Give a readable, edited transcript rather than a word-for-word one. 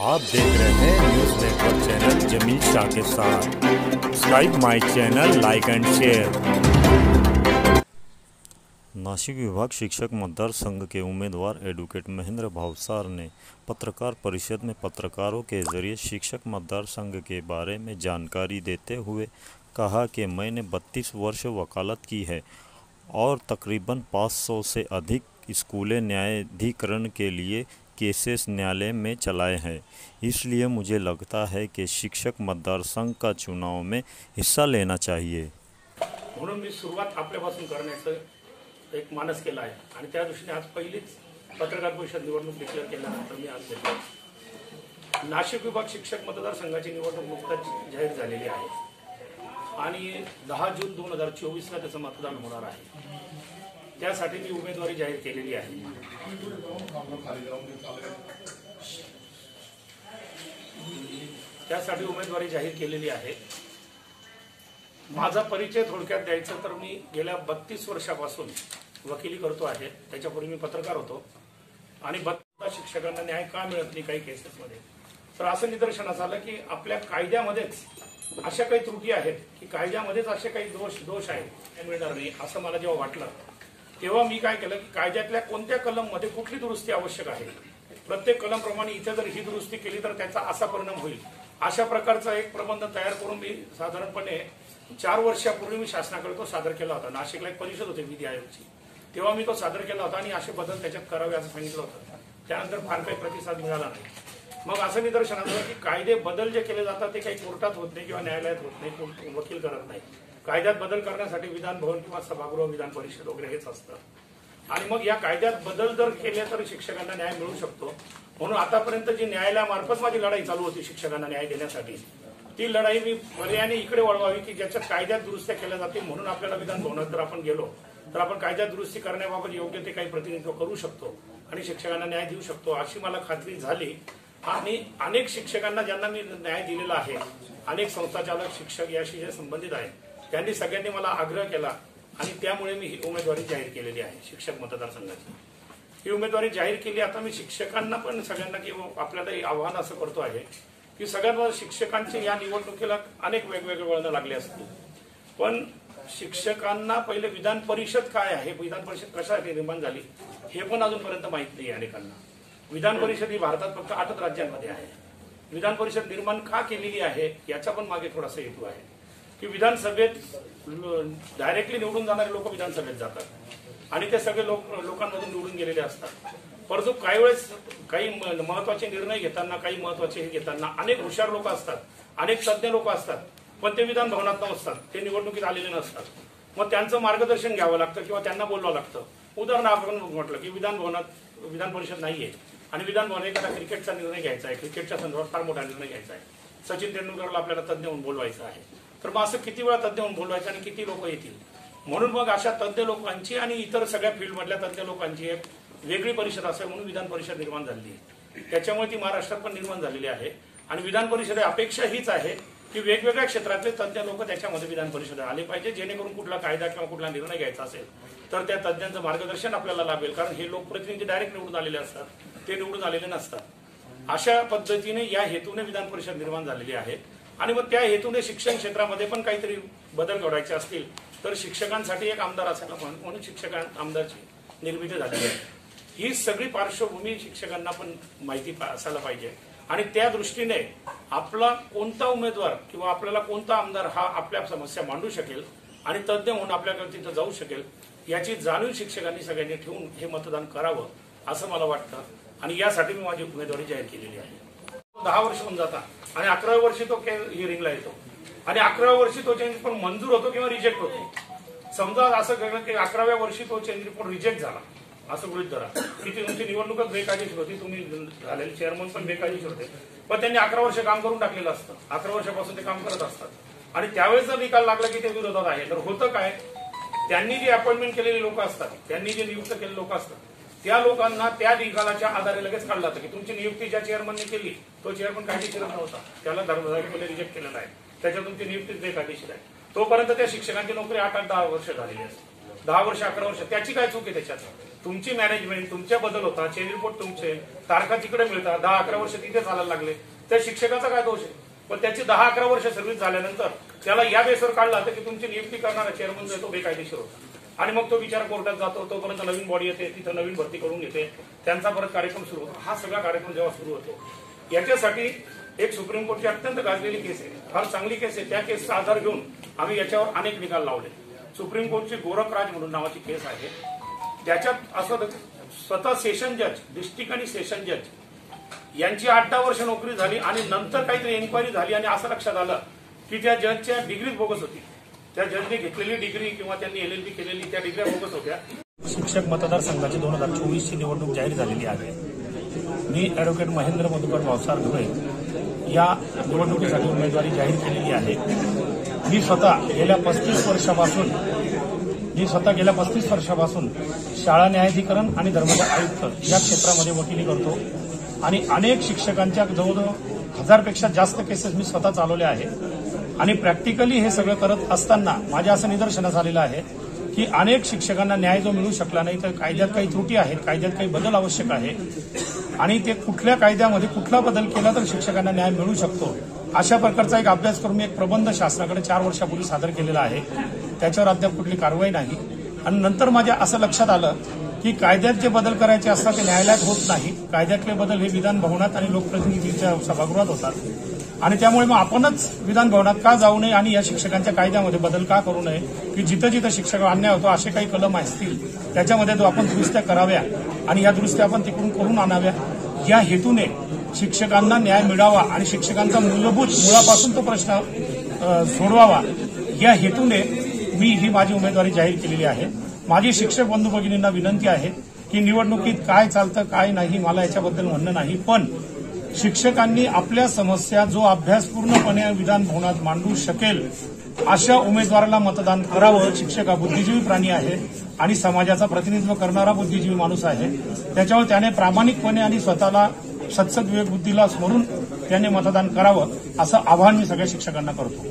आप देख रहे हैं news network channel Jameel Shah के साथ। Subscribe my channel, like and share. Nashik विभाग शिक्षक मतदार संघ के उम्मीदवार एडवोकेट महेंद्र भावसार ने पत्रकार परिषद में पत्रकारों के जरिए शिक्षक मतदार संघ के बारे में जानकारी देते हुए कहा कि मैंने 32 वर्ष वकालत की है और तकरीबन 500 से अधिक स्कूली न्यायाधिकरण के लिए केसेस न्यायालय में चलाए हैं। इसलिए मुझे लगता है कि शिक्षक मतदार संघ का चुनाव में हिस्सा लेना चाहिए। म्हणून मी सुरुवात आपल्यापासून करण्याचं एक मानस केला आहे आणि त्या दृष्टीने आज पहिलीच पत्रकार परिषद निवडणूक डिक्लेअर केल्यानंतर मी आज बोलतो। नाशिक विभाग शिक्षक मतदार संघाची निवडणूक नुकताच जाहीर झालेली आहे आणि 10 जून 2024 ला त्याचं मतदान होणार आहे। त्यासाठी मी उमेदवारी जाहीर केलेली आहे। त्यासाठी उमेदवारी जाहीर केलेली आहे। माझा परिचय थोडक्यात द्यायचा तर मी गेल्या 32 वर्षापासून वकिली करतो आहे। त्याच्यापूर्वी मी पत्रकार होतो आणि शिक्षकांना न्याय का मिळत नाही काही केसेसमध्ये, तर असं निदर्शनास आलं की आपल्या कायद्यामध्येच अशा काही त्रुटी आहेत की कायद्यामध्येच असे काही दोष आहेत मिळणार नाही असं मला जेव्हा वाटलं तेव्हा मी काय केलं की कायद्यातल्या कोणत्या कलममध्ये कुठली दुरुस्ती आवश्यक आहे, प्रत्येक कलमप्रमाणे इथे जर ही दुरुस्ती केली तर त्याचा असा परिणाम होईल, अशा प्रकारचा एक प्रबंध तयार करून मी साधारणपणे 4 वर्षापूर्वी मी शासनाकडे तो सादर केला होता। नाशिकला एक परिषद होती विधी आयोगची, तेव्हा मी तो सादर केला होता आणि असे बदल त्याच्यात करावे असं सांगितलं होतं। त्यानंतर फार काही प्रतिसाद मिळाला नाही। मग असं निदर्शनास आलं की कायदे बदल जे केले जातात ते काही कोर्टात होत नाही किंवा न्यायालयात होत नाही, वकील करत नाही। कायद्यात बदल करण्यासाठी विधान भवन किंवा सभागृह, विधान परिषद वगैरे हेच असतं आणि मग या कायद्यात बदल जर केले तर शिक्षकांना न्याय मिळू शकतो। म्हणून आतापर्यंत जी न्यायालयामार्फत माझी लढाई चालू होती शिक्षकांना न्याय देण्यासाठी, ती लढाई मी पर्यायाने इकडे वळवावी की ज्याच्यात कायद्यात दुरुस्त्या केल्या जातील। म्हणून आपल्याला विधान भवनात जर आपण गेलो तर आपण कायद्यात दुरुस्ती करण्याबाबत योग्य ते काही प्रतिनिधित्व करू शकतो आणि शिक्षकांना न्याय देऊ शकतो अशी मला खात्री झाली। आणि अनेक शिक्षकांना ज्यांना मी न्याय दिलेला आहे, अनेक संस्थाचालक शिक्षक याशी जे संबंधित आहेत त्यांनी सगळ्यांनी मला आग्रह केला आणि त्यामुळे मी ही उमेदवारी जाहीर केलेली आहे शिक्षक मतदारसंघाची। ही उमेदवारी जाहीर केली। आता मी शिक्षकांना पण सगळ्यांना किंवा आपल्याला आव्हान असं करतो आहे की सगळ्यात शिक्षकांचे या निवडणुकीला अनेक वेगवेगळे वळण लागले असतील, पण शिक्षकांना पहिले विधान परिषद काय आहे, विधान परिषद कशासाठी निर्माण झाली हे पण अजूनपर्यंत माहित नाही अनेकांना। विधान परिषद ही भारतात फक्त 8 राज्यांमध्ये आहे। विधान परिषद निर्माण का केलेली आहे याचा पण मागे थोडासा हेतू आहे की विधानसभेत डायरेक्टली निवडून जाणारे लोक विधानसभेत जातात आणि ते सगळे लोकांमधून निवडून गेलेले असतात, परंतु काही वेळेस काही महत्वाचे निर्णय घेताना, काही महत्वाचे हे घेताना अनेक हुशार लोक असतात, अनेक तज्ञ लोक असतात, पण ते विधान भवनात नसतात, ते निवडणुकीत आलेले नसतात। मग त्यांचं मार्गदर्शन घ्यावं लागतं किंवा त्यांना बोलवावं लागतं। उदाहरणार्थ आपण म्हटलं की विधान भवनात विधान परिषद नाहीये आणि विधान भवन एखादा क्रिकेटचा निर्णय घ्यायचा आहे, क्रिकेटच्या संदर्भात फार मोठा निर्णय घ्यायचा आहे, सचिन तेंडुलकरला आपल्याला तज्ञ म्हणून बोलवायचं आहे, तर मग असं किती वेळा तज्ञ म्हणून बोलवायचं आणि किती लोक येतील। म्हणून मग अशा तज्ञ लोकांची आणि इतर सगळ्या फील्डमधल्या तज्ञ लोकांची एक वेगळी परिषद असावी म्हणून विधान परिषद निर्माण झालेली आहे। त्याच्यामुळे ती महाराष्ट्रात पण निर्माण झालेली आहे आणि विधान परिषद अपेक्षा हीच आहे की वेगवेगळ्या क्षेत्रातले तज्ञ लोक त्याच्यामध्ये विधान परिषद आले पाहिजे, जेणेकरून कुठला कायदा किंवा कुठला निर्णय घ्यायचा असेल तर त्या तज्ञांचं मार्गदर्शन आपल्याला लाभेल, कारण हे लोकप्रतिनिधी डायरेक्ट निवडून आलेले असतात, ते निवडून आलेले नसतात। अशा पद्धतीने या हेतूने विधान परिषद निर्माण झालेली आहे आणि मग त्या हेतूने शिक्षण क्षेत्रामध्ये पण काहीतरी बदल घडवायचे असतील तर शिक्षकांसाठी एक आमदार असायला म्हणून आमदारची निर्मिती झालेली आहे। ही सगळी पार्श्वभूमी शिक्षकांना पण माहिती असायला पाहिजे आणि त्या दृष्टीने आपला कोणता उमेदवार किंवा आपल्याला कोणता आमदार हा आपल्या समस्या मांडू शकेल आणि तज्ञ म्हणून आपल्याकडे तिथं जाऊ शकेल याची जाणीव शिक्षकांनी सगळ्यांनी ठेवून हे मतदान करावं असं मला वाटतं आणि यासाठी मी माझी उमेदवारी जाहीर केलेली आहे। 10 वर्ष होऊन जातात आणि 11व्या वर्षी तो हिअरिंगला येतो आणि 11व्या वर्षी तो चेंज रिपोर्ट मंजूर होतो किंवा रिजेक्ट होतो। समजा असं घडलं की 11व्या वर्षी तो चेंज रिपोर्ट रिजेक्ट झाला, असं गृहीत धरा की ती तुमची निवडणूकच बेकायदेशीर होती, तुम्ही झालेले चेअरमन पण बेकायदेशीर होते, पण त्यांनी 11 वर्ष काम करून टाकलेलं असतं, 11 वर्षापासून ते काम करत असतात आणि त्यावेळेस जर निकाल लागला की ते विरोधात आहे तर होतं काय, त्यांनी जे अपॉइंटमेंट केलेले लोक असतात, त्यांनी जे नियुक्त केलेले लोक असतात त्या लोकांना त्या निकालाच्या आधारे लगेच काढलं जातं की तुमची नियुक्ती ज्या चेअरमनने केली तो चेअरमन कायदेशीर नव्हता, त्याला धर्मदायीपणे रिजेक्ट केलेला आहे, त्याच्यात तुमची नियुक्ती बेकायदेशीर आहे। तोपर्यंत त्या शिक्षकांची नोकरी 8-10 वर्ष झालेली असते, 10 वर्ष 11 वर्ष त्याची काय चूक आहे त्याच्यात, तुमची मॅनेजमेंट, तुमच्या बदल होता, चेंज रिपोर्ट तुमचे, तारखा तिकडे मिळतात, 10-11 वर्ष तिथे चालायला लागले, त्या शिक्षकाचा काय दोष आहे? पण त्याची 10-11 वर्ष सर्व्हिस झाल्यानंतर त्याला या बेसवर काढला तर की तुमची नियुक्ती करणारा चेअरमन जो आहे तो बेकायदेशीर होता आणि मग तो विचार कोर्टात जातो, तोपर्यंत नवीन बॉडी येते, तिथं नवीन भरती करून घेते, त्यांचा परत कार्यक्रम सुरू होतो. हा सगळा कार्यक्रम जेव्हा सुरू होतो याच्यासाठी एक सुप्रीम कोर्टची अत्यंत गाजलेली केस आहे, फार चांगली केस आहे. त्या केसचा आधार घेऊन आम्ही याच्यावर अनेक निकाल लावले. सुप्रीम कोर्टची गोरखराज म्हणून नावाची केस आहे, त्याच्यात असं स्वतः सेशन जज, डिस्ट्रिक्ट आणि सेशन जज यांची 8-10 वर्ष नोकरी झाली आणि नंतर काहीतरी एन्क्वायरी झाली आणि असं लक्षात आलं की त्या जजच्या डिग्रीज बोगस होती. त्या जजने घेतलेली डिग्री किंवा त्यांनी LLB केलेली त्या डिग्र्या बोगस होत्या. शिक्षक मतदारसंघाची 2024ची निवडणूक जाहीर झालेली आहे. मी ॲडव्होकेट महेंद्र मधुकर भावसार धुळे या निवडणुकीसाठी उमेदवारी जाहीर केलेली आहे. मी स्वतः गेल्या 35 वर्षापासून शाळा न्यायाधिकरण आणि धर्मदाय आयुक्त या क्षेत्रामध्ये वकिली करतो आणि अनेक शिक्षकांच्या जवळजवळ 1000पेक्षा जास्त केसेस मी स्वतः चालवल्या आहे. आणि प्रॅक्टिकली हे सगळं करत असताना माझ्या असं निदर्शनास आलेलं आहे की अनेक शिक्षकांना न्याय जो मिळू शकला नाही, तर कायद्यात काही त्रुटी आहेत, कायद्यात काही बदल आवश्यक आहे आणि ते कुठल्या कायद्यामध्ये कुठला बदल केला तर शिक्षकांना न्याय मिळू शकतो, अशा प्रकारचा एक अभ्यास करून मी एक प्रबंध शासनाकडे 4 वर्षापूर्वी सादर केलेला आहे. त्याच्यावर अद्याप कुठली कारवाई नाही. आणि नंतर माझ्या असं लक्षात आलं की कायद्यात जे बदल करायचे असतात ते न्यायालयात होत नाही. कायद्यातले बदल हे विधान भवनात आणि लोकप्रतिनिधींच्या सभागृहात होतात आणि त्यामुळे मग आपणच विधान भवनात का जाऊ नये आणि या शिक्षकांच्या कायद्यामध्ये बदल का करू नये की जिथं जिथं शिक्षक अन्याय होतो असे काही कलम असतील त्याच्यामध्ये आपण दुरुस्त्या कराव्या आणि या दुरुस्त्या आपण तिकडून करून आणाव्या. या हेतूने शिक्षकांना न्याय मिळावा आणि शिक्षकांचा मूलभूत मुळापासून तो प्रश्न सोडवावा या हेतूने मी ही माझी उमेदवारी जाहीर केलेली आहे. माझी शिक्षक बंधू भगिनींना विनंती आहे की निवडणुकीत काय चालतं काय नाही मला याच्याबद्दल म्हणणं नाही, पण शिक्षकांनी आपल्या समस्या जो अभ्यास पूर्णपणे विधान भवनात मांडू शकेल अशा उमेदवाराला मतदान करावं. शिक्षक हा बुद्धिजीवी प्राणी आहे आणि समाजाचा प्रतिनिधित्व करणारा बुद्धिजीवी माणूस आहे. त्याच्यावर त्याने प्रामाणिकपणे आणि स्वतःला सत्सद विवेक बुद्धीला स्मरून त्याने मतदान करावं असं आवाहन मी सगळ्या शिक्षकांना करतो.